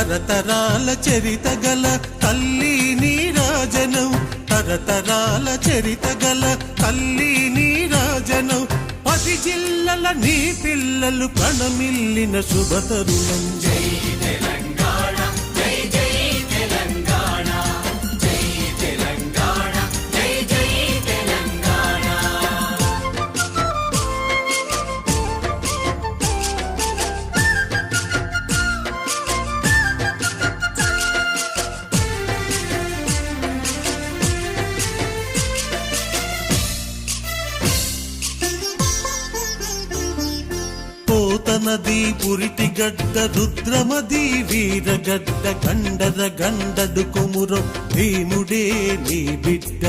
తరతరాల చరిత గల తల్లి నీరాజనం, తరతరాల చరిత గల తల్లి నీరాజనం. 10 జిల్లల నీ పిల్లలు ప్రణమిల్లిన శుభతరుణం. జై తెలంగాణ, జై జై తెలంగాణ, జై తెలంగాణ, జై జై తెలంగాణ. పోతనది పురిటిగడ్డ రుద్రమది వీరగడ్డ గండర గండడు కొమురం భీముడే నీ బిడ్డ.